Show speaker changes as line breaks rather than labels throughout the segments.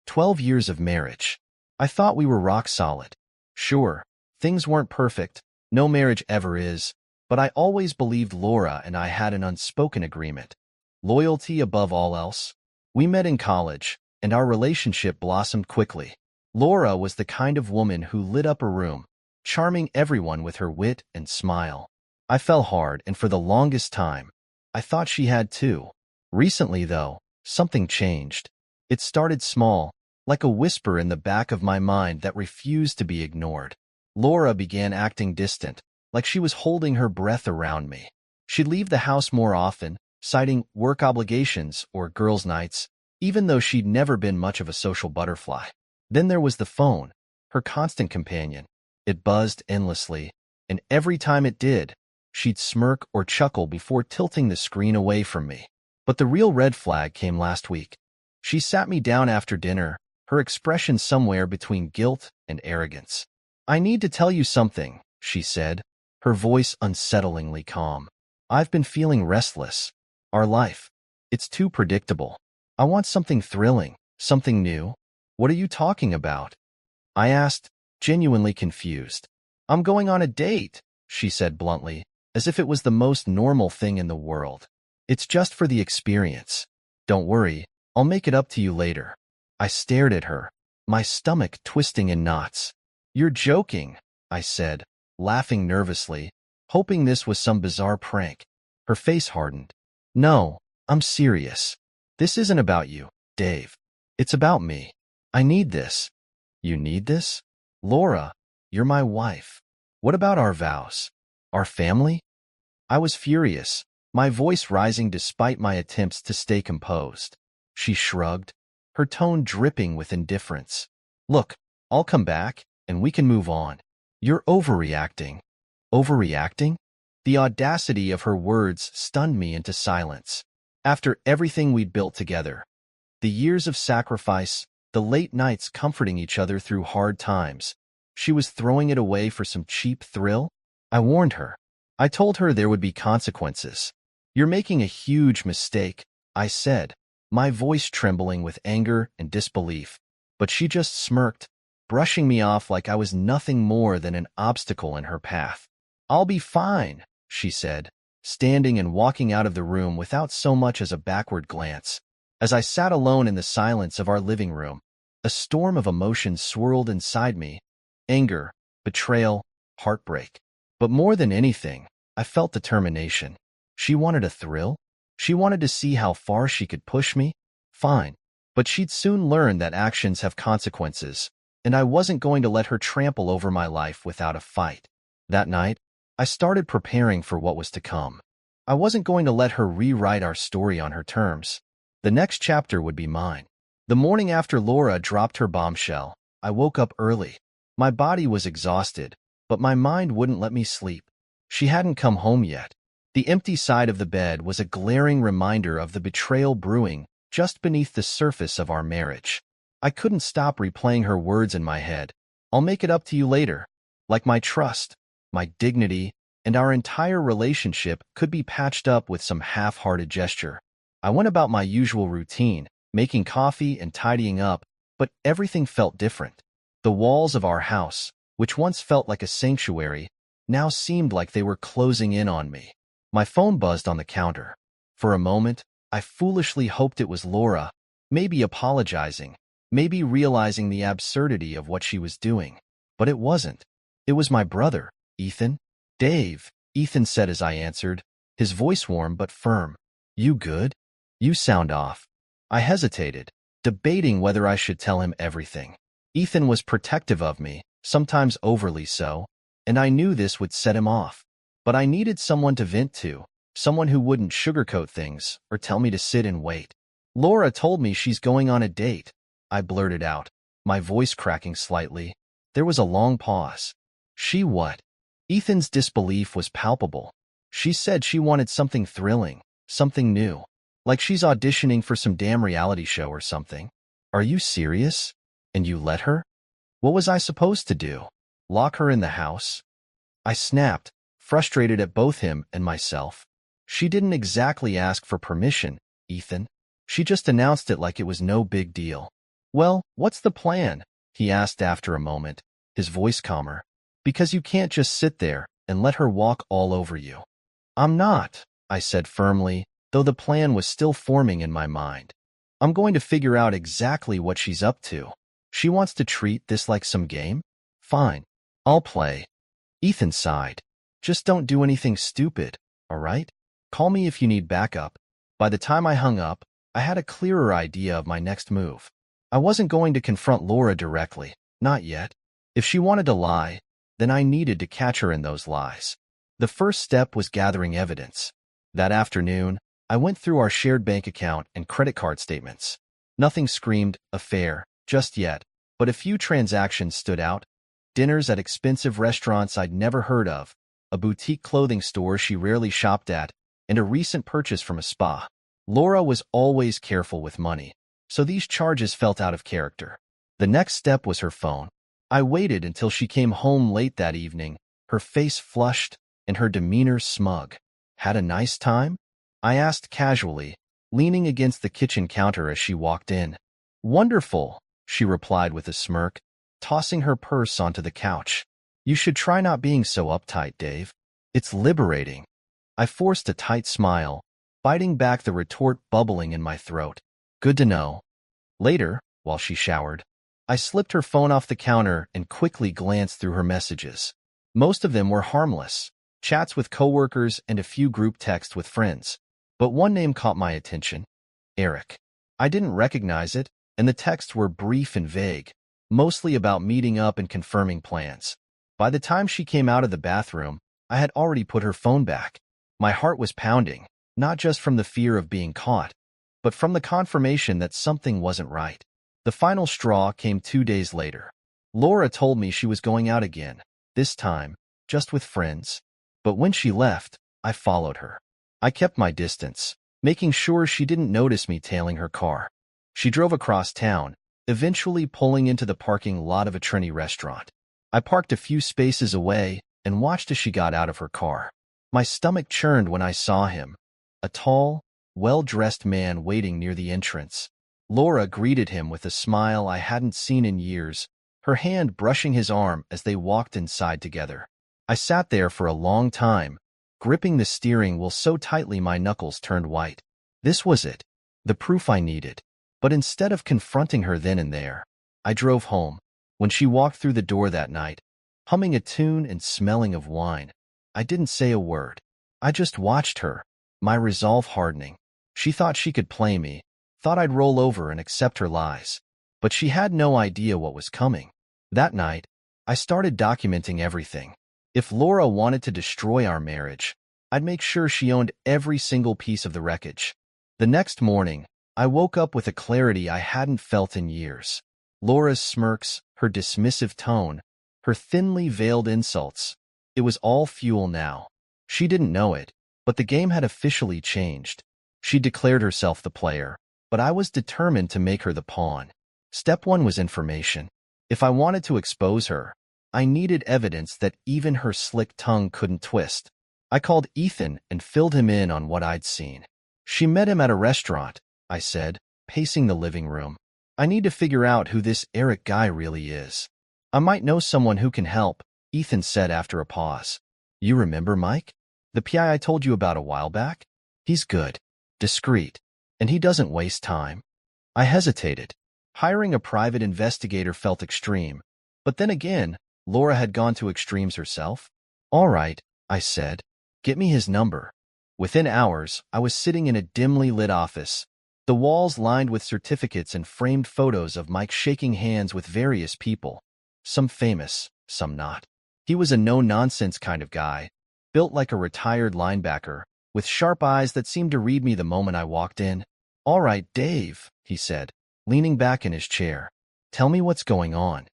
12 years of marriage. I thought we were rock solid. Sure, things weren't perfect. No marriage ever is. But I always believed Laura and I had an unspoken agreement. Loyalty above all else. We met in college, and our relationship blossomed quickly. Laura was the kind of woman who lit up a room, charming everyone with her wit and smile. I fell hard, and for the longest time, I thought she had too. Recently, though, something changed. It started small, like a whisper in the back of my mind that refused to be ignored. Laura began acting distant, like she was holding her breath around me. She'd leave the house more often, citing work obligations or girls' nights, even though she'd never been much of a social butterfly. Then there was the phone, her constant companion. It buzzed endlessly, and every time it did, she'd smirk or chuckle before tilting the screen away from me. But the real red flag came last week. She sat me down after dinner, her expression somewhere between guilt and arrogance. "I need to tell you something," she said, her voice unsettlingly calm. "I've been feeling restless. Our life, it's too predictable. I want something thrilling, something new." "What are you talking about?" I asked, genuinely confused. "I'm going on a date," she said bluntly, as if it was the most normal thing in the world. "It's just for the experience. Don't worry, I'll make it up to you later." I stared at her, my stomach twisting in knots. "You're joking," I said, laughing nervously, hoping this was some bizarre prank. Her face hardened. "No, I'm serious. This isn't about you, Dave. It's about me. I need this." "You need this? Laura, you're my wife. What about our vows? Our family?" I was furious, my voice rising despite my attempts to stay composed. She shrugged, her tone dripping with indifference. "Look, I'll come back, and we can move on. You're overreacting." "Overreacting?" The audacity of her words stunned me into silence. After everything we'd built together, the years of sacrifice, the late nights comforting each other through hard times, she was throwing it away for some cheap thrill? I warned her. I told her there would be consequences. "You're making a huge mistake," I said, my voice trembling with anger and disbelief. But she just smirked, brushing me off like I was nothing more than an obstacle in her path. "I'll be fine," she said, standing and walking out of the room without so much as a backward glance. As I sat alone in the silence of our living room, a storm of emotions swirled inside me: anger, betrayal, heartbreak. But more than anything, I felt determination. She wanted a thrill. She wanted to see how far she could push me. Fine. But she'd soon learn that actions have consequences, and I wasn't going to let her trample over my life without a fight. That night, I started preparing for what was to come. I wasn't going to let her rewrite our story on her terms. The next chapter would be mine. The morning after Laura dropped her bombshell, I woke up early. My body was exhausted, but my mind wouldn't let me sleep. She hadn't come home yet. The empty side of the bed was a glaring reminder of the betrayal brewing just beneath the surface of our marriage. I couldn't stop replaying her words in my head. "I'll make it up to you later." Like my trust, my dignity, and our entire relationship could be patched up with some half-hearted gesture. I went about my usual routine, making coffee and tidying up, but everything felt different. The walls of our house, which once felt like a sanctuary, now seemed like they were closing in on me. My phone buzzed on the counter. For a moment, I foolishly hoped it was Laura, maybe apologizing, maybe realizing the absurdity of what she was doing. But it wasn't. It was my brother, Ethan. "Dave," Ethan said as I answered, his voice warm but firm. "You good? You sound off." I hesitated, debating whether I should tell him everything. Ethan was protective of me, sometimes overly so, and I knew this would set him off. But I needed someone to vent to, someone who wouldn't sugarcoat things or tell me to sit and wait. "Laura told me she's going on a date," I blurted out, my voice cracking slightly. There was a long pause. "She what?" Ethan's disbelief was palpable. "She said she wanted something thrilling, something new. Like she's auditioning for some damn reality show or something." "Are you serious? And you let her?" "What was I supposed to do? Lock her in the house?" I snapped, frustrated at both him and myself. "She didn't exactly ask for permission, Ethan. She just announced it like it was no big deal." Well, what's the plan? He asked after a moment, his voice calmer. Because you can't just sit there and let her walk all over you. I'm not, I said firmly, though the plan was still forming in my mind. I'm going to figure out exactly what she's up to. She wants to treat this like some game? Fine. I'll play. Ethan sighed. Just don't do anything stupid, all right? Call me if you need backup. By the time I hung up, I had a clearer idea of my next move. I wasn't going to confront Laura directly, not yet. If she wanted to lie, then I needed to catch her in those lies. The first step was gathering evidence. That afternoon, I went through our shared bank account and credit card statements. Nothing screamed affair just yet, but a few transactions stood out. Dinners at expensive restaurants I'd never heard of, a boutique clothing store she rarely shopped at, and a recent purchase from a spa. Laura was always careful with money, so these charges felt out of character. The next step was her phone. I waited until she came home late that evening, her face flushed and her demeanor smug. Had a nice time? I asked casually, leaning against the kitchen counter as she walked in. Wonderful, she replied with a smirk, tossing her purse onto the couch. You should try not being so uptight, Dave. It's liberating. I forced a tight smile, biting back the retort bubbling in my throat. Good to know. Later, while she showered, I slipped her phone off the counter and quickly glanced through her messages. Most of them were harmless, chats with coworkers and a few group texts with friends. But one name caught my attention, Eric. I didn't recognize it, and the texts were brief and vague, mostly about meeting up and confirming plans. By the time she came out of the bathroom, I had already put her phone back. My heart was pounding, not just from the fear of being caught, but from the confirmation that something wasn't right. The final straw came 2 days later. Laura told me she was going out again, this time, just with friends. But when she left, I followed her. I kept my distance, making sure she didn't notice me tailing her car. She drove across town, eventually pulling into the parking lot of a trendy restaurant. I parked a few spaces away and watched as she got out of her car. My stomach churned when I saw him, a tall, well-dressed man waiting near the entrance. Laura greeted him with a smile I hadn't seen in years, her hand brushing his arm as they walked inside together. I sat there for a long time, gripping the steering wheel so tightly my knuckles turned white. This was it, the proof I needed. But instead of confronting her then and there, I drove home. When she walked through the door that night, humming a tune and smelling of wine, I didn't say a word. I just watched her, my resolve hardening. She thought she could play me, thought I'd roll over and accept her lies. But she had no idea what was coming. That night, I started documenting everything. If Laura wanted to destroy our marriage, I'd make sure she owned every single piece of the wreckage. The next morning, I woke up with a clarity I hadn't felt in years. Laura's smirks, her dismissive tone, her thinly veiled insults. It was all fuel now. She didn't know it, but the game had officially changed. She declared herself the player, but I was determined to make her the pawn. Step one was information. If I wanted to expose her, I needed evidence that even her slick tongue couldn't twist. I called Ethan and filled him in on what I'd seen. She met him at a restaurant, I said, pacing the living room. I need to figure out who this Eric guy really is. I might know someone who can help, Ethan said after a pause. You remember Mike? The PI I told you about a while back? He's good, discreet, and he doesn't waste time. I hesitated. Hiring a private investigator felt extreme, but then again, Laura had gone to extremes herself. All right, I said. Get me his number. Within hours, I was sitting in a dimly lit office, the walls lined with certificates and framed photos of Mike shaking hands with various people, some famous, some not. He was a no-nonsense kind of guy, built like a retired linebacker, with sharp eyes that seemed to read me the moment I walked in. All right, Dave, he said, leaning back in his chair. Tell me what's going on.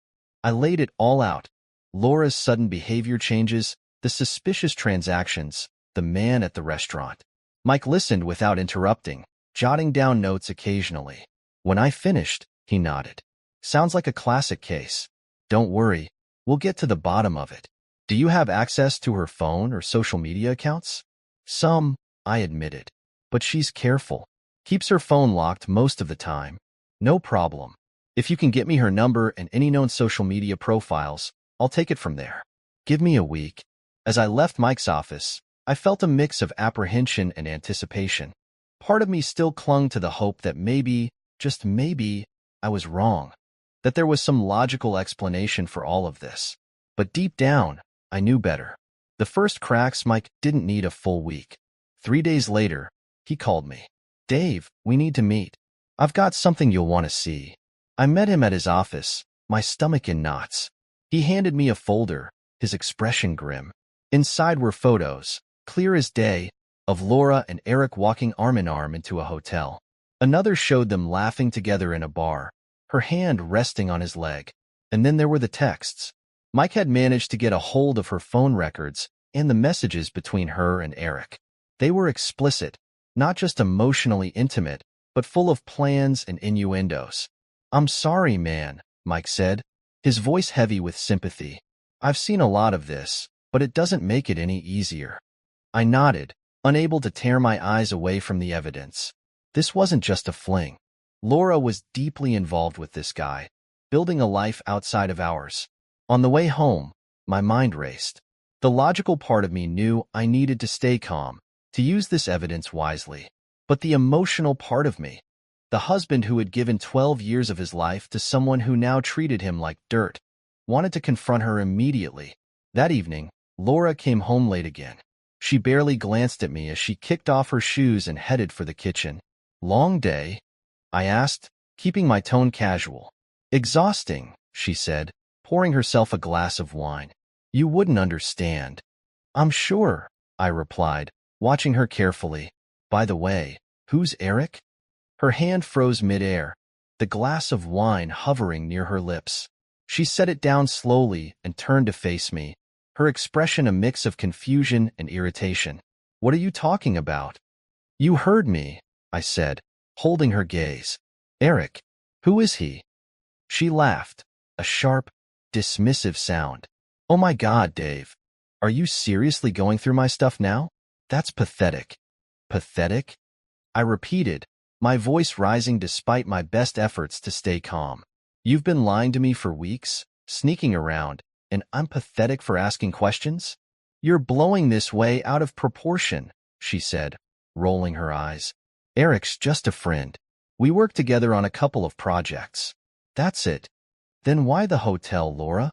I laid it all out. Laura's sudden behavior changes, the suspicious transactions, the man at the restaurant. Mike listened without interrupting, jotting down notes occasionally. When I finished, he nodded. Sounds like a classic case. Don't worry, we'll get to the bottom of it. Do you have access to her phone or social media accounts? Some, I admitted. But she's careful. Keeps her phone locked most of the time. No problem. If you can get me her number and any known social media profiles, I'll take it from there. Give me a week. As I left Mike's office, I felt a mix of apprehension and anticipation. Part of me still clung to the hope that maybe, just maybe, I was wrong, that there was some logical explanation for all of this. But deep down, I knew better. The first cracks, Mike didn't need a full week. 3 days later, he called me. Dave, we need to meet. I've got something you'll want to see. I met him at his office, my stomach in knots. He handed me a folder, his expression grim. Inside were photos, clear as day, of Laura and Eric walking arm in arm into a hotel. Another showed them laughing together in a bar, her hand resting on his leg. And then there were the texts. Mike had managed to get a hold of her phone records and the messages between her and Eric. They were explicit, not just emotionally intimate, but full of plans and innuendos. I'm sorry, man, Mike said, his voice heavy with sympathy. I've seen a lot of this, but it doesn't make it any easier. I nodded, unable to tear my eyes away from the evidence. This wasn't just a fling. Laura was deeply involved with this guy, building a life outside of ours. On the way home, my mind raced. The logical part of me knew I needed to stay calm, to use this evidence wisely. But the emotional part of me, the husband who had given 12 years of his life to someone who now treated him like dirt, wanted to confront her immediately. That evening, Laura came home late again. She barely glanced at me as she kicked off her shoes and headed for the kitchen. Long day? I asked, keeping my tone casual. Exhausting, she said, pouring herself a glass of wine. You wouldn't understand. I'm sure, I replied, watching her carefully. By the way, who's Eric? Her hand froze midair, the glass of wine hovering near her lips. She set it down slowly and turned to face me, her expression a mix of confusion and irritation. What are you talking about? You heard me, I said, holding her gaze. Eric, who is he? She laughed, a sharp, dismissive sound. Oh my God, Dave. Are you seriously going through my stuff now? That's pathetic. Pathetic? I repeated, my voice rising despite my best efforts to stay calm. You've been lying to me for weeks, sneaking around, and I'm pathetic for asking questions? You're blowing this way out of proportion, she said, rolling her eyes. Eric's just a friend. We work together on a couple of projects. That's it. Then why the hotel, Laura?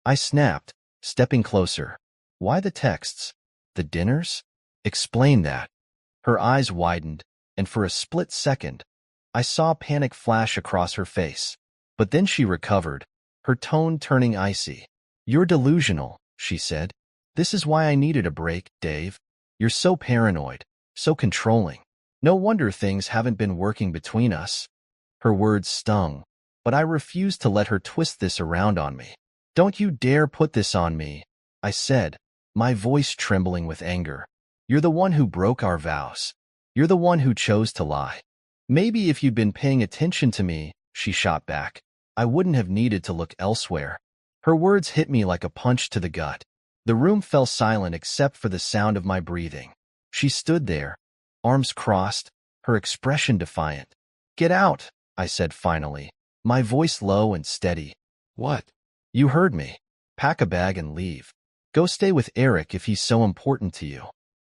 I snapped, stepping closer. Why the texts? The dinners? Explain that. Her eyes widened, and for a split second, I saw panic flash across her face. But then she recovered, her tone turning icy. You're delusional, she said. This is why I needed a break, Dave. You're so paranoid, so controlling. No wonder things haven't been working between us. Her words stung, but I refused to let her twist this around on me. Don't you dare put this on me, I said, my voice trembling with anger. You're the one who broke our vows. You're the one who chose to lie. Maybe if you'd been paying attention to me, she shot back, I wouldn't have needed to look elsewhere. Her words hit me like a punch to the gut. The room fell silent except for the sound of my breathing. She stood there, arms crossed, her expression defiant. Get out, I said finally, my voice low and steady. What? You heard me. Pack a bag and leave. Go stay with Eric if he's so important to you.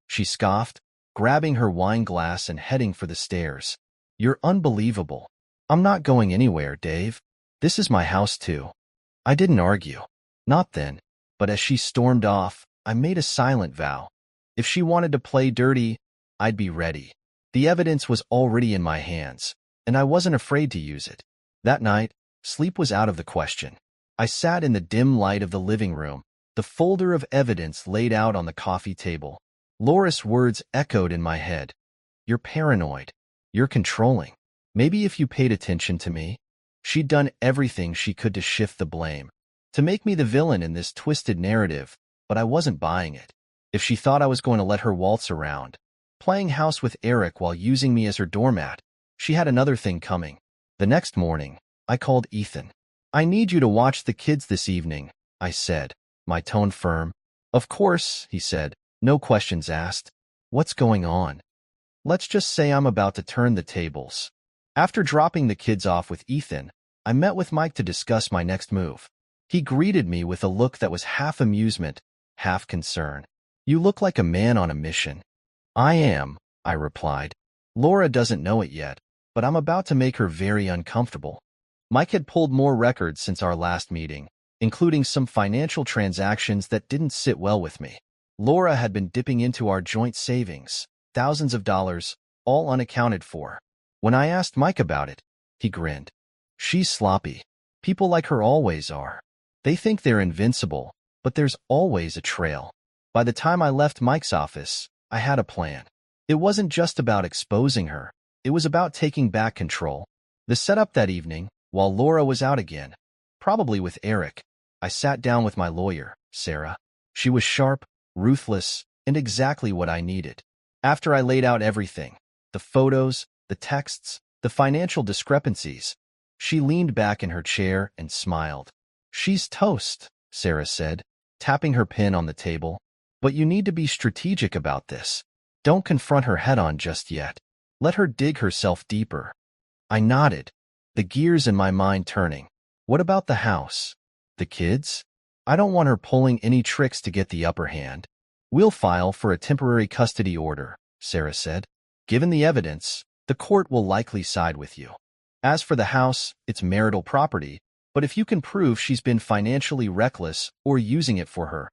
She scoffed, grabbing her wine glass and heading for the stairs. You're unbelievable. I'm not going anywhere, Dave. This is my house too. I didn't argue. Not then. But as she stormed off, I made a silent vow. If she wanted to play dirty, I'd be ready. The evidence was already in my hands, and I wasn't afraid to use it. That night, sleep was out of the question. I sat in the dim light of the living room, the folder of evidence laid out on the coffee table. Laura's words echoed in my head. You're paranoid. You're controlling. Maybe if you paid attention to me. She'd done everything she could to shift the blame, to make me the villain in this twisted narrative, but I wasn't buying it. If she thought I was going to let her waltz around, playing house with Eric while using me as her doormat, she had another thing coming. The next morning, I called Ethan. I need you to watch the kids this evening, I said, my tone firm. Of course, he said, no questions asked. What's going on? Let's just say I'm about to turn the tables. After dropping the kids off with Ethan, I met with Mike to discuss my next move. He greeted me with a look that was half amusement, half concern. You look like a man on a mission. I am, I replied. Laura doesn't know it yet, but I'm about to make her very uncomfortable. Mike had pulled more records since our last meeting, including some financial transactions that didn't sit well with me. Laura had been dipping into our joint savings, thousands of dollars, all unaccounted for. When I asked Mike about it, he grinned. She's sloppy. People like her always are. They think they're invincible, but there's always a trail. By the time I left Mike's office, I had a plan. It wasn't just about exposing her. It was about taking back control. The setup that evening, while Laura was out again, probably with Eric, I sat down with my lawyer, Sarah. She was sharp, ruthless, and exactly what I needed. After I laid out everything, the photos, the texts, the financial discrepancies, she leaned back in her chair and smiled. She's toast, Sarah said, tapping her pen on the table. But you need to be strategic about this. Don't confront her head-on just yet. Let her dig herself deeper. I nodded, the gears in my mind turning. What about the house? The kids? I don't want her pulling any tricks to get the upper hand. We'll file for a temporary custody order, Sarah said. Given the evidence, the court will likely side with you. As for the house, it's marital property, but if you can prove she's been financially reckless or using it for her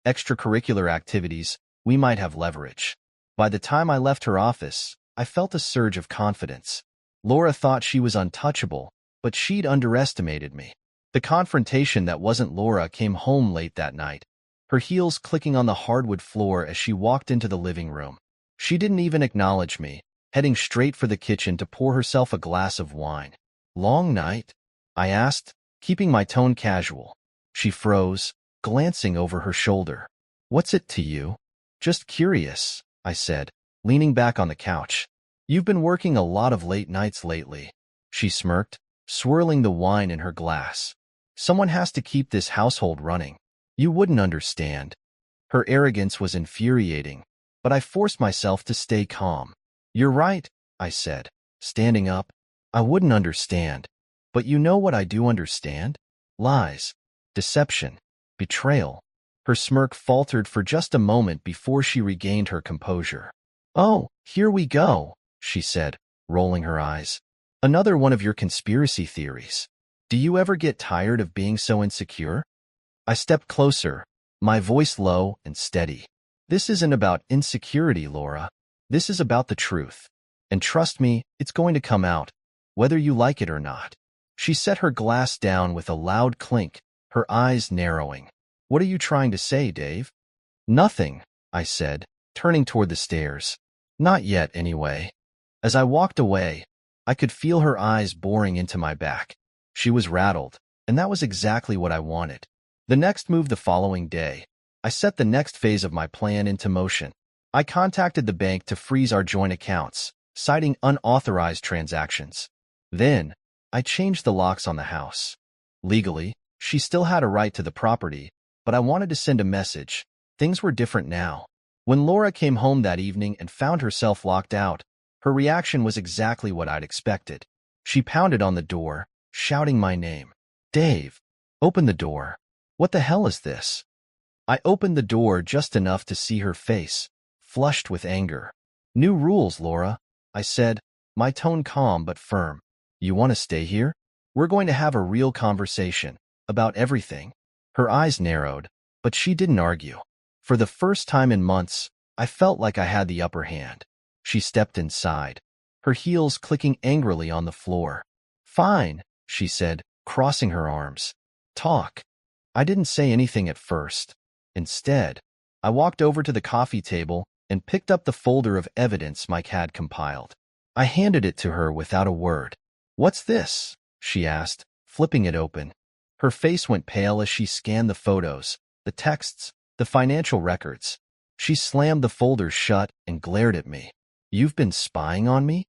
extracurricular activities, we might have leverage. By the time I left her office, I felt a surge of confidence. Laura thought she was untouchable, but she'd underestimated me. The confrontation that wasn't Laura came home late that night, her heels clicking on the hardwood floor as she walked into the living room. She didn't even acknowledge me, heading straight for the kitchen to pour herself a glass of wine. Long night? I asked, keeping my tone casual. She froze, glancing over her shoulder. What's it to you? Just curious, I said, leaning back on the couch. You've been working a lot of late nights lately. She smirked, swirling the wine in her glass. Someone has to keep this household running. You wouldn't understand. Her arrogance was infuriating, but I forced myself to stay calm. You're right, I said, standing up. I wouldn't understand. But you know what I do understand? Lies, deception, betrayal. Her smirk faltered for just a moment before she regained her composure. Oh, here we go, she said, rolling her eyes. Another one of your conspiracy theories. Do you ever get tired of being so insecure? I stepped closer, my voice low and steady. This isn't about insecurity, Laura. This is about the truth. And trust me, it's going to come out, whether you like it or not. She set her glass down with a loud clink, her eyes narrowing. What are you trying to say, Dave? Nothing, I said, turning toward the stairs. Not yet, anyway. As I walked away, I could feel her eyes boring into my back. She was rattled, and that was exactly what I wanted. The next move the following day, I set the next phase of my plan into motion. I contacted the bank to freeze our joint accounts, citing unauthorized transactions. Then, I changed the locks on the house. Legally, she still had a right to the property, but I wanted to send a message. Things were different now. When Laura came home that evening and found herself locked out, her reaction was exactly what I'd expected. She pounded on the door, shouting my name. Dave, open the door. What the hell is this? I opened the door just enough to see her face, flushed with anger. New rules, Laura, I said, my tone calm but firm. You want to stay here? We're going to have a real conversation about everything. Her eyes narrowed, but she didn't argue. For the first time in months, I felt like I had the upper hand. She stepped inside, her heels clicking angrily on the floor. Fine, she said, crossing her arms. Talk. I didn't say anything at first. Instead, I walked over to the coffee table and picked up the folder of evidence Mike had compiled. I handed it to her without a word. What's this? She asked, flipping it open. Her face went pale as she scanned the photos, the texts, the financial records. She slammed the folder shut and glared at me. You've been spying on me?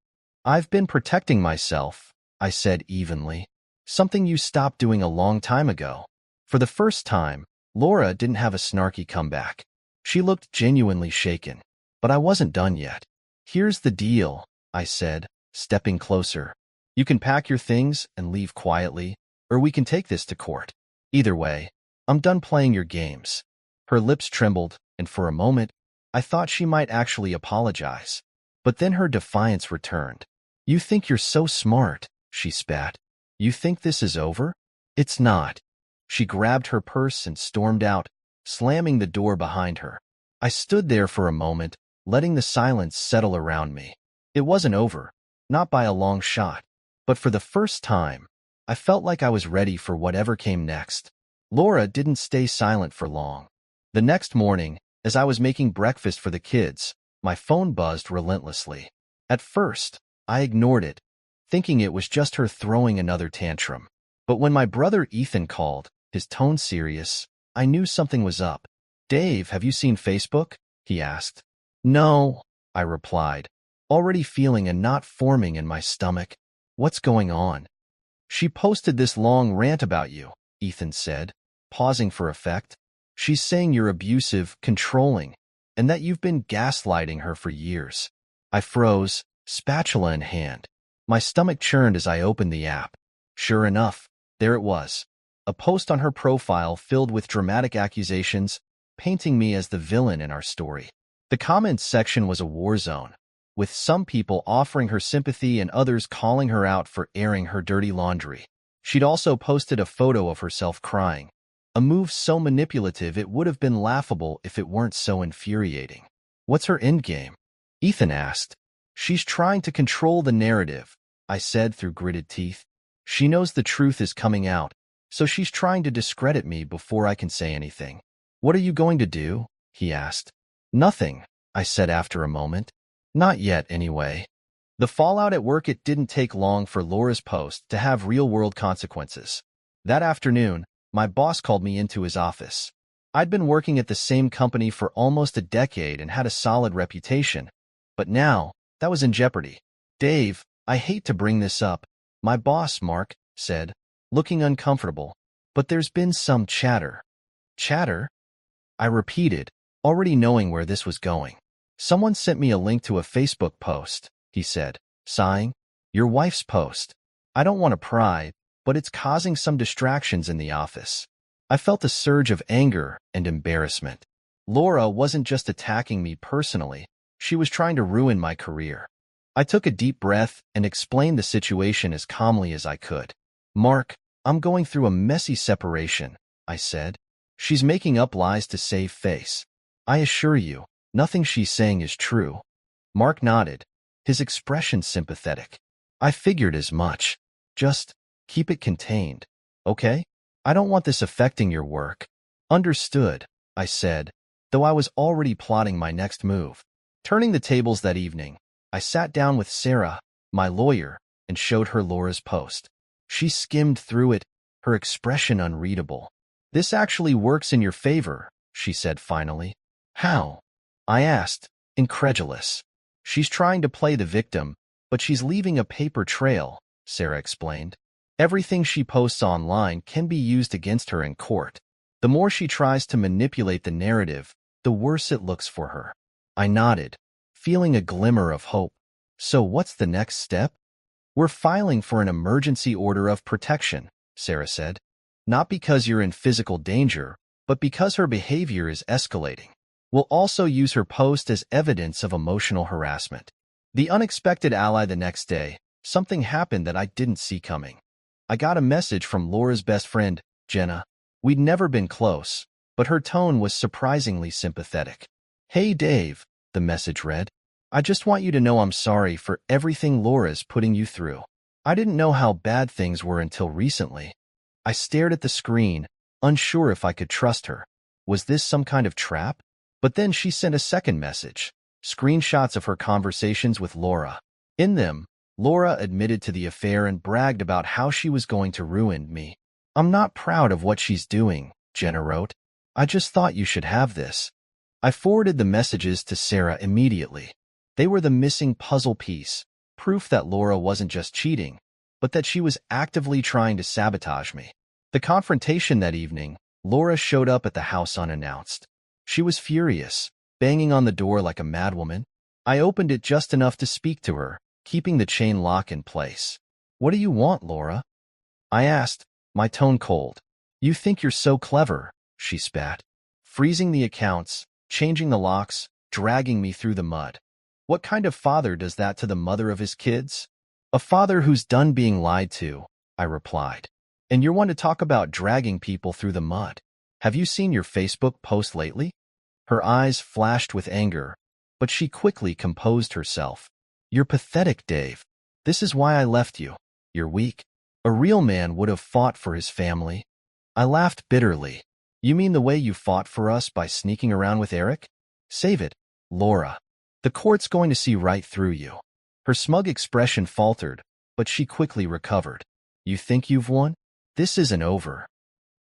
I've been protecting myself, I said evenly. Something you stopped doing a long time ago. For the first time, Laura didn't have a snarky comeback. She looked genuinely shaken, but I wasn't done yet. Here's the deal, I said, stepping closer. You can pack your things and leave quietly, or we can take this to court. Either way, I'm done playing your games." Her lips trembled, and for a moment, I thought she might actually apologize. But then her defiance returned. "You think you're so smart," she spat. "You think this is over? It's not." She grabbed her purse and stormed out, slamming the door behind her. I stood there for a moment, letting the silence settle around me. It wasn't over, not by a long shot, but for the first time, I felt like I was ready for whatever came next. Laura didn't stay silent for long. The next morning, as I was making breakfast for the kids, my phone buzzed relentlessly. At first, I ignored it, thinking it was just her throwing another tantrum. But when my brother Ethan called, his tone serious, I knew something was up. "Dave, have you seen Facebook?" he asked. "No," I replied, already feeling a knot forming in my stomach. "What's going on?" "She posted this long rant about you," Ethan said, pausing for effect. "She's saying you're abusive, controlling, and that you've been gaslighting her for years." I froze, spatula in hand. My stomach churned as I opened the app. Sure enough, there it was. A post on her profile filled with dramatic accusations, painting me as the villain in our story. The comments section was a war zone, with some people offering her sympathy and others calling her out for airing her dirty laundry. She'd also posted a photo of herself crying, a move so manipulative it would have been laughable if it weren't so infuriating. "What's her endgame?" Ethan asked. "She's trying to control the narrative," I said through gritted teeth. "She knows the truth is coming out, so she's trying to discredit me before I can say anything." "What are you going to do?" he asked. "Nothing," I said after a moment. "Not yet, anyway." The fallout at work. It didn't take long for Laura's post to have real-world consequences. That afternoon, my boss called me into his office. I'd been working at the same company for almost a decade and had a solid reputation, but now, that was in jeopardy. "Dave, I hate to bring this up," my boss, Mark, said, looking uncomfortable, "but there's been some chatter." "Chatter?" I repeated, already knowing where this was going. "Someone sent me a link to a Facebook post," he said, sighing. "Your wife's post. I don't want to pry, but it's causing some distractions in the office." I felt a surge of anger and embarrassment. Laura wasn't just attacking me personally, she was trying to ruin my career. I took a deep breath and explained the situation as calmly as I could. "Mark, I'm going through a messy separation," I said. "She's making up lies to save face. I assure you, nothing she's saying is true." Mark nodded, his expression sympathetic. "I figured as much. Just keep it contained, okay? I don't want this affecting your work." "Understood," I said, though I was already plotting my next move. Turning the tables that evening, I sat down with Sarah, my lawyer, and showed her Laura's post. She skimmed through it, her expression unreadable. "This actually works in your favor," she said finally. "How?" I asked, incredulous. "She's trying to play the victim, but she's leaving a paper trail," Sarah explained. "Everything she posts online can be used against her in court. The more she tries to manipulate the narrative, the worse it looks for her." I nodded, feeling a glimmer of hope. "So what's the next step?" "We're filing for an emergency order of protection," Sarah said. "Not because you're in physical danger, but because her behavior is escalating. We'll also use her post as evidence of emotional harassment." The unexpected ally. The next day, something happened that I didn't see coming. I got a message from Laura's best friend, Jenna. We'd never been close, but her tone was surprisingly sympathetic. "Hey Dave," the message read. "I just want you to know I'm sorry for everything Laura's putting you through. I didn't know how bad things were until recently." I stared at the screen, unsure if I could trust her. Was this some kind of trap? But then she sent a second message, screenshots of her conversations with Laura. In them, Laura admitted to the affair and bragged about how she was going to ruin me. "I'm not proud of what she's doing," Jenna wrote. "I just thought you should have this." I forwarded the messages to Sarah immediately. They were the missing puzzle piece, proof that Laura wasn't just cheating, but that she was actively trying to sabotage me. The confrontation that evening, Laura showed up at the house unannounced. She was furious, banging on the door like a madwoman. I opened it just enough to speak to her, keeping the chain lock in place. What do you want, Laura? I asked, my tone cold. You think you're so clever, she spat. Freezing the accounts, changing the locks, dragging me through the mud. What kind of father does that to the mother of his kids? A father who's done being lied to, I replied. And you're one to talk about dragging people through the mud. Have you seen your Facebook post lately? Her eyes flashed with anger, but she quickly composed herself. You're pathetic, Dave. This is why I left you. You're weak. A real man would have fought for his family. I laughed bitterly. You mean the way you fought for us by sneaking around with Eric? Save it, Laura. The court's going to see right through you. Her smug expression faltered, but she quickly recovered. You think you've won? This isn't over.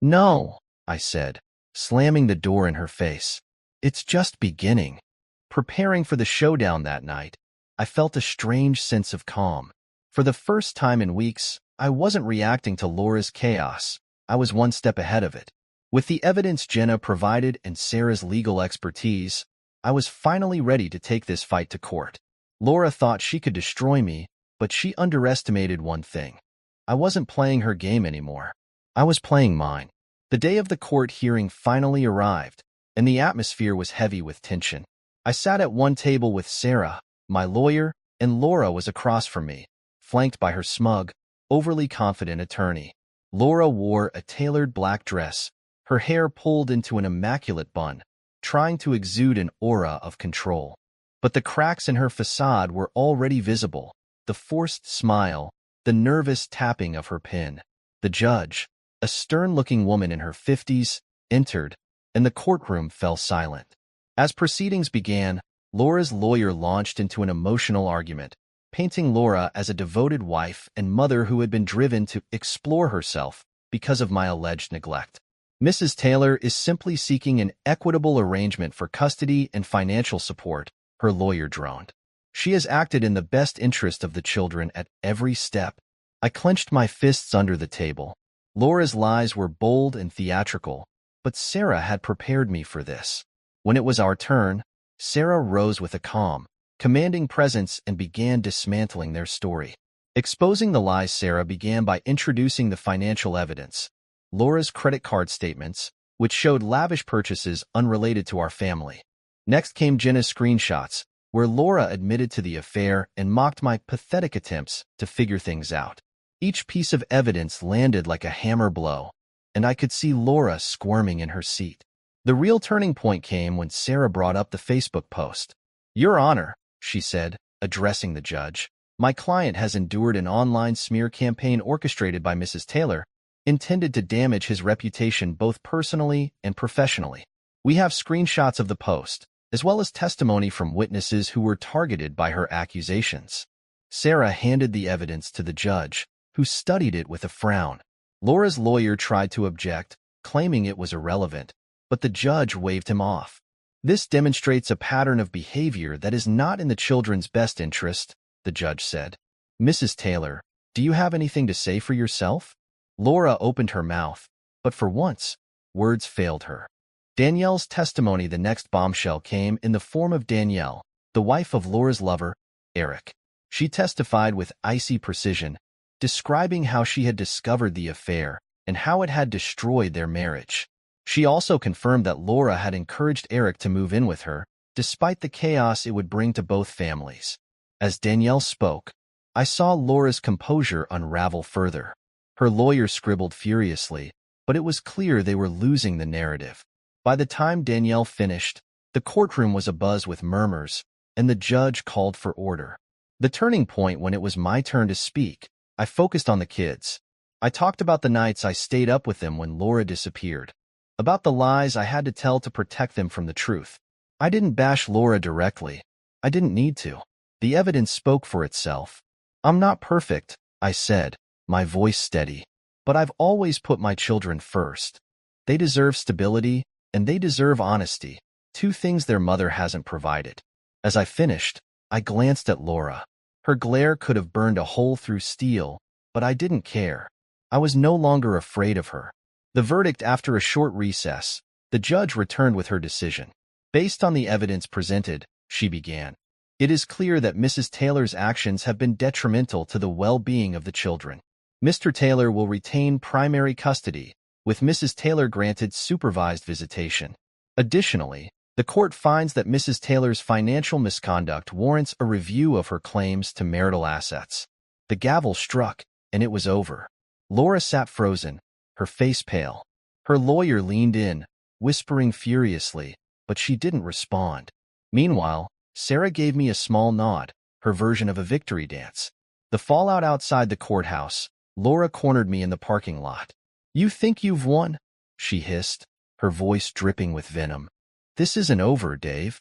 No, I said, slamming the door in her face. It's just beginning. Preparing for the showdown that night, I felt a strange sense of calm. For the first time in weeks, I wasn't reacting to Laura's chaos. I was one step ahead of it. With the evidence Jenna provided and Sarah's legal expertise, I was finally ready to take this fight to court. Laura thought she could destroy me, but she underestimated one thing. I wasn't playing her game anymore. I was playing mine. The day of the court hearing finally arrived, and the atmosphere was heavy with tension. I sat at one table with Sarah, my lawyer, and Laura was across from me, flanked by her smug, overly confident attorney. Laura wore a tailored black dress, her hair pulled into an immaculate bun, trying to exude an aura of control. But the cracks in her facade were already visible, the forced smile, the nervous tapping of her pen. The judge, a stern-looking woman in her 50s, entered, and the courtroom fell silent. As proceedings began, Laura's lawyer launched into an emotional argument, painting Laura as a devoted wife and mother who had been driven to explore herself because of my alleged neglect. Mrs. Taylor is simply seeking an equitable arrangement for custody and financial support, her lawyer droned. She has acted in the best interest of the children at every step. I clenched my fists under the table. Laura's lies were bold and theatrical, but Sarah had prepared me for this. When it was our turn, Sarah rose with a calm, commanding presence and began dismantling their story. Exposing the lies, Sarah began by introducing the financial evidence. Laura's credit card statements, which showed lavish purchases unrelated to our family. Next came Jenna's screenshots, where Laura admitted to the affair and mocked my pathetic attempts to figure things out. Each piece of evidence landed like a hammer blow, and I could see Laura squirming in her seat. The real turning point came when Sarah brought up the Facebook post. Your Honor, she said, addressing the judge, my client has endured an online smear campaign orchestrated by Mrs. Taylor, intended to damage his reputation both personally and professionally. We have screenshots of the post, as well as testimony from witnesses who were targeted by her accusations. Sarah handed the evidence to the judge, who studied it with a frown. Laura's lawyer tried to object, claiming it was irrelevant, but the judge waved him off. This demonstrates a pattern of behavior that is not in the children's best interest, the judge said. Mrs. Taylor, do you have anything to say for yourself? Laura opened her mouth, but for once, words failed her. Danielle's testimony. The next bombshell came in the form of Danielle, the wife of Laura's lover, Eric. She testified with icy precision, describing how she had discovered the affair and how it had destroyed their marriage. She also confirmed that Laura had encouraged Eric to move in with her, despite the chaos it would bring to both families. As Danielle spoke, I saw Laura's composure unravel further. Her lawyer scribbled furiously, but it was clear they were losing the narrative. By the time Danielle finished, the courtroom was abuzz with murmurs, and the judge called for order. The turning point when it was my turn to speak, I focused on the kids. I talked about the nights I stayed up with them when Laura disappeared, about the lies I had to tell to protect them from the truth. I didn't bash Laura directly. I didn't need to. The evidence spoke for itself. I'm not perfect, I said, my voice steady, but I've always put my children first. They deserve stability, and they deserve honesty, two things their mother hasn't provided. As I finished, I glanced at Laura. Her glare could have burned a hole through steel, but I didn't care. I was no longer afraid of her. The verdict. After a short recess, the judge returned with her decision. Based on the evidence presented, she began. It is clear that Mrs. Taylor's actions have been detrimental to the well-being of the children. Mr. Taylor will retain primary custody, with Mrs. Taylor granted supervised visitation. Additionally, the court finds that Mrs. Taylor's financial misconduct warrants a review of her claims to marital assets. The gavel struck, and it was over. Laura sat frozen, her face pale. Her lawyer leaned in, whispering furiously, but she didn't respond. Meanwhile, Sarah gave me a small nod, her version of a victory dance. The fallout outside the courthouse, Laura cornered me in the parking lot. "You think you've won?" she hissed, her voice dripping with venom. "This isn't over, Dave."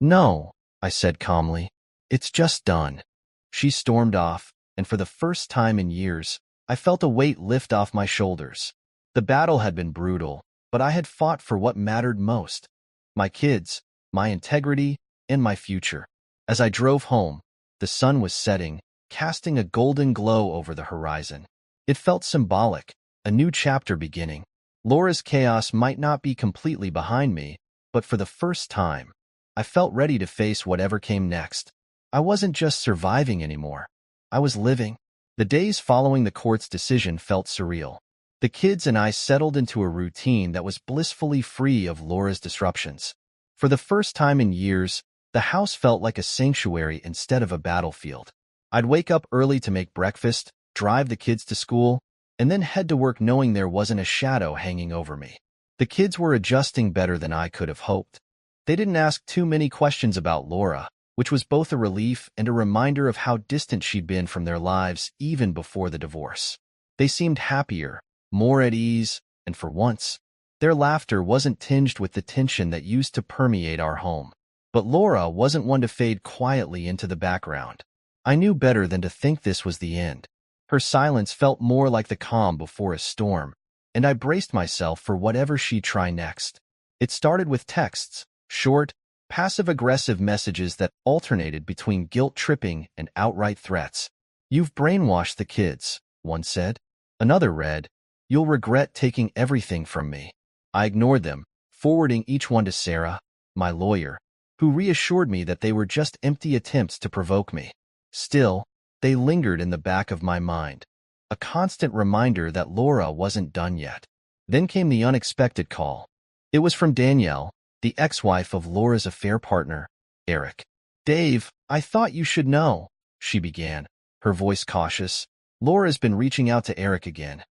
"No," I said calmly. "It's just done." She stormed off, and for the first time in years, I felt a weight lift off my shoulders. The battle had been brutal, but I had fought for what mattered most: my kids, my integrity, and my future. As I drove home, the sun was setting, casting a golden glow over the horizon. It felt symbolic, a new chapter beginning. Laura's chaos might not be completely behind me, but for the first time, I felt ready to face whatever came next. I wasn't just surviving anymore. I was living. The days following the court's decision felt surreal. The kids and I settled into a routine that was blissfully free of Laura's disruptions. For the first time in years, the house felt like a sanctuary instead of a battlefield. I'd wake up early to make breakfast, drive the kids to school, and then head to work knowing there wasn't a shadow hanging over me. The kids were adjusting better than I could have hoped. They didn't ask too many questions about Laura, which was both a relief and a reminder of how distant she'd been from their lives even before the divorce. They seemed happier, more at ease, and for once, their laughter wasn't tinged with the tension that used to permeate our home. But Laura wasn't one to fade quietly into the background. I knew better than to think this was the end. Her silence felt more like the calm before a storm, and I braced myself for whatever she'd try next. It started with texts, short, passive-aggressive messages that alternated between guilt-tripping and outright threats. "You've brainwashed the kids," one said. Another read, "You'll regret taking everything from me." I ignored them, forwarding each one to Sarah, my lawyer, who reassured me that they were just empty attempts to provoke me. Still, they lingered in the back of my mind, a constant reminder that Laura wasn't done yet. Then came the unexpected call. It was from Danielle, the ex-wife of Laura's affair partner, Eric. "Dave, I thought you should know," she began, her voice cautious. "Laura's been reaching out to Eric again."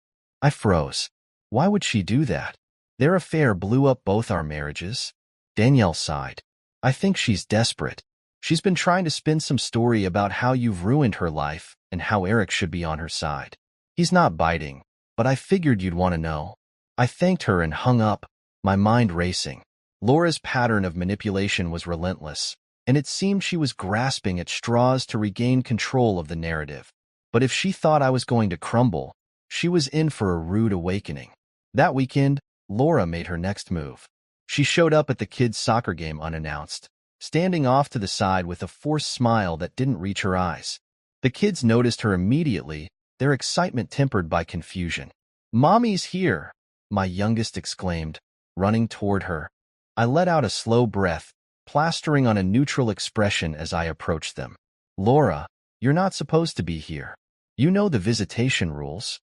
I froze. Why would she do that? Their affair blew up both our marriages. Danielle sighed. "I think she's desperate. She's been trying to spin some story about how you've ruined her life and how Eric should be on her side. He's not biting, but I figured you'd want to know." I thanked her and hung up, my mind racing. Laura's pattern of manipulation was relentless, and it seemed she was grasping at straws to regain control of the narrative. But if she thought I was going to crumble, she was in for a rude awakening. That weekend, Laura made her next move. She showed up at the kids' soccer game unannounced, standing off to the side with a forced smile that didn't reach her eyes. The kids noticed her immediately, their excitement tempered by confusion. "Mommy's here," my youngest exclaimed, running toward her. I let out a slow breath, plastering on a neutral expression as I approached them. "Laura, you're not supposed to be here. You know the visitation rules."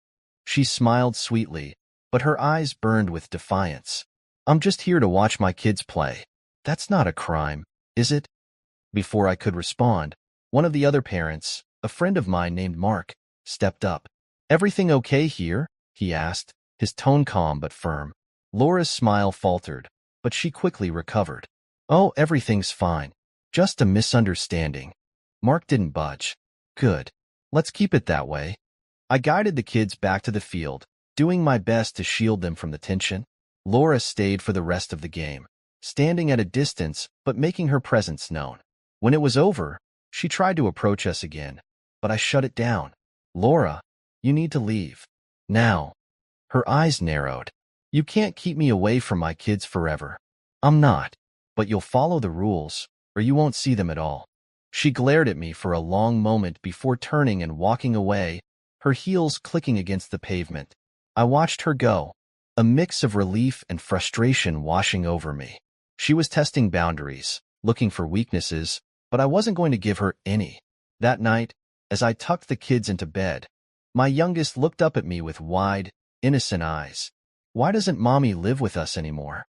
She smiled sweetly, but her eyes burned with defiance. "I'm just here to watch my kids play. That's not a crime, is it?" Before I could respond, one of the other parents, a friend of mine named Mark, stepped up. "Everything okay here?" he asked, his tone calm but firm. Laura's smile faltered, but she quickly recovered. "Oh, everything's fine. Just a misunderstanding." Mark didn't budge. "Good. Let's keep it that way." I guided the kids back to the field, doing my best to shield them from the tension. Laura stayed for the rest of the game, standing at a distance but making her presence known. When it was over, she tried to approach us again, but I shut it down. "Laura, you need to leave. Now." Her eyes narrowed. "You can't keep me away from my kids forever." "I'm not, but you'll follow the rules, or you won't see them at all." She glared at me for a long moment before turning and walking away, her heels clicking against the pavement. I watched her go, a mix of relief and frustration washing over me. She was testing boundaries, looking for weaknesses, but I wasn't going to give her any. That night, as I tucked the kids into bed, my youngest looked up at me with wide, innocent eyes. Why doesn't Mommy live with us anymore?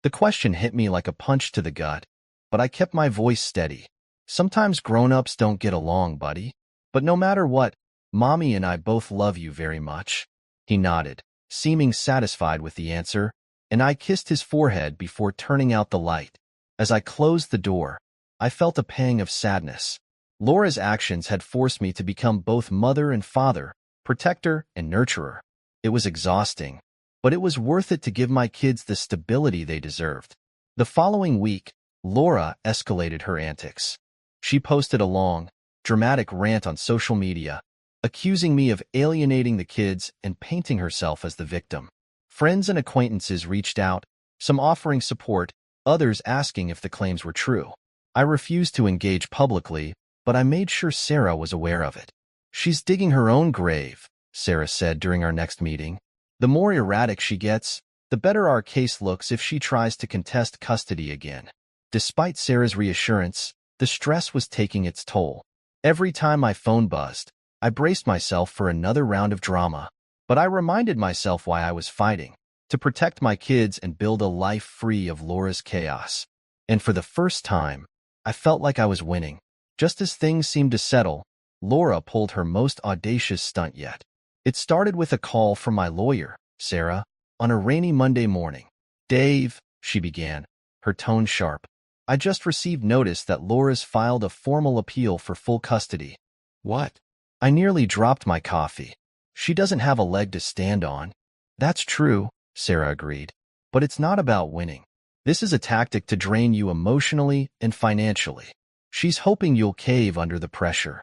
The question hit me like a punch to the gut, but I kept my voice steady. Sometimes grown-ups don't get along, buddy. But no matter what, Mommy and I both love you very much. He nodded, seeming satisfied with the answer, and I kissed his forehead before turning out the light. As I closed the door, I felt a pang of sadness. Laura's actions had forced me to become both mother and father, protector and nurturer. It was exhausting, but it was worth it to give my kids the stability they deserved. The following week, Laura escalated her antics. She posted a long, dramatic rant on social media, accusing me of alienating the kids and painting herself as the victim. Friends and acquaintances reached out, some offering support, others asking if the claims were true. I refused to engage publicly, but I made sure Sarah was aware of it. "She's digging her own grave," Sarah said during our next meeting. "The more erratic she gets, the better our case looks if she tries to contest custody again." Despite Sarah's reassurance, the stress was taking its toll. Every time my phone buzzed, I braced myself for another round of drama. But I reminded myself why I was fighting, to protect my kids and build a life free of Laura's chaos. And for the first time, I felt like I was winning. Just as things seemed to settle, Laura pulled her most audacious stunt yet. It started with a call from my lawyer, Sarah, on a rainy Monday morning. "Dave," she began, her tone sharp, "I just received notice that Laura's filed a formal appeal for full custody." "What?" I nearly dropped my coffee. "She doesn't have a leg to stand on." "That's true," Sarah agreed. "But it's not about winning. This is a tactic to drain you emotionally and financially. She's hoping you'll cave under the pressure."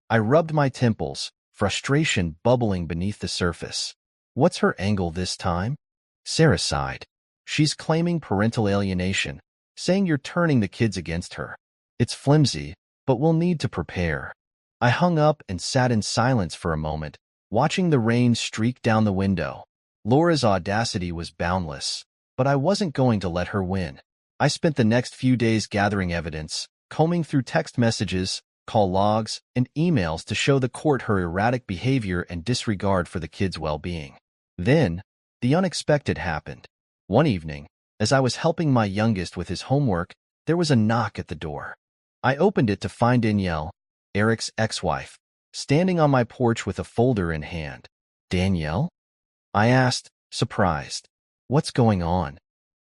I rubbed my temples, frustration bubbling beneath the surface. "What's her angle this time?" Sarah sighed. "She's claiming parental alienation, saying you're turning the kids against her. It's flimsy, but we'll need to prepare." I hung up and sat in silence for a moment, watching the rain streak down the window. Laura's audacity was boundless, but I wasn't going to let her win. I spent the next few days gathering evidence, combing through text messages, call logs, and emails to show the court her erratic behavior and disregard for the kids' well-being. Then, the unexpected happened. One evening, as I was helping my youngest with his homework, there was a knock at the door. I opened it to find Danielle, Eric's ex-wife, standing on my porch with a folder in hand. "Danielle?" I asked, surprised. "What's going on?"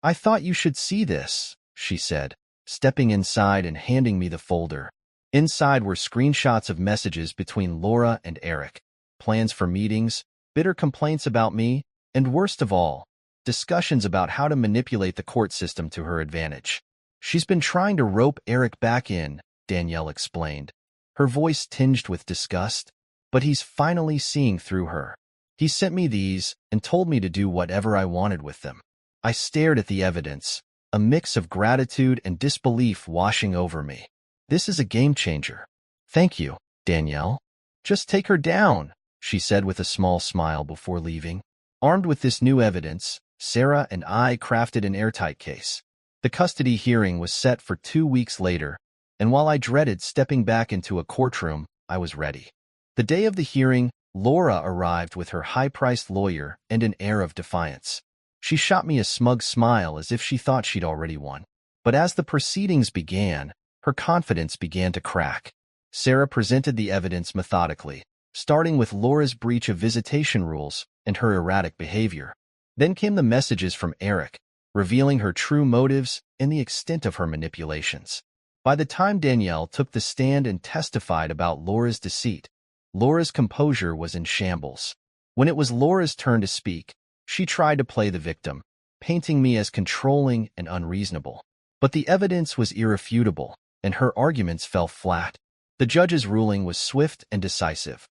"I thought you should see this," she said, stepping inside and handing me the folder. Inside were screenshots of messages between Laura and Eric, plans for meetings, bitter complaints about me, and worst of all, discussions about how to manipulate the court system to her advantage. "She's been trying to rope Eric back in," Danielle explained, her voice tinged with disgust, "but he's finally seeing through her. He sent me these and told me to do whatever I wanted with them." I stared at the evidence, a mix of gratitude and disbelief washing over me. "This is a game changer." "Thank you, Danielle." "Just take her down," she said with a small smile before leaving. Armed with this new evidence, Sarah and I crafted an airtight case. The custody hearing was set for 2 weeks later, and while I dreaded stepping back into a courtroom, I was ready. The day of the hearing, Laura arrived with her high-priced lawyer and an air of defiance. She shot me a smug smile as if she thought she'd already won. But as the proceedings began, her confidence began to crack. Sarah presented the evidence methodically, starting with Laura's breach of visitation rules and her erratic behavior. Then came the messages from Eric, revealing her true motives and the extent of her manipulations. By the time Danielle took the stand and testified about Laura's deceit, Laura's composure was in shambles. When it was Laura's turn to speak, she tried to play the victim, painting me as controlling and unreasonable. But the evidence was irrefutable, and her arguments fell flat. The judge's ruling was swift and decisive.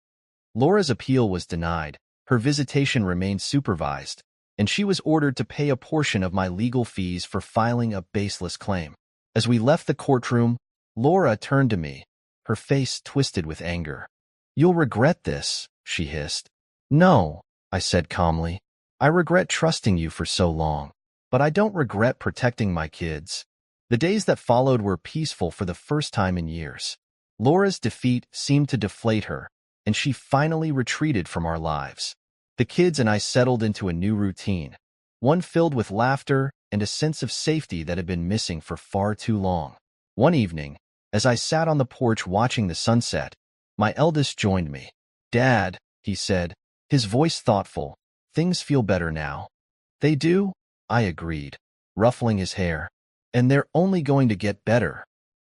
Laura's appeal was denied, her visitation remained supervised, and she was ordered to pay a portion of my legal fees for filing a baseless claim. As we left the courtroom, Laura turned to me, her face twisted with anger. "You'll regret this," she hissed. "No," I said calmly. "I regret trusting you for so long, but I don't regret protecting my kids." The days that followed were peaceful for the first time in years. Laura's defeat seemed to deflate her, and she finally retreated from our lives. The kids and I settled into a new routine, one filled with laughter and a sense of safety that had been missing for far too long. One evening, as I sat on the porch watching the sunset, my eldest joined me. "Dad," he said, his voice thoughtful, "things feel better now." "They do," I agreed, ruffling his hair. "And they're only going to get better."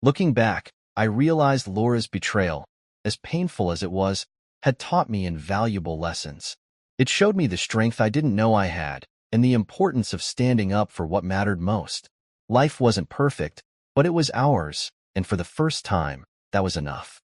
Looking back, I realized Laura's betrayal, as painful as it was, had taught me invaluable lessons. It showed me the strength I didn't know I had, and the importance of standing up for what mattered most. Life wasn't perfect, but it was ours, and for the first time, that was enough.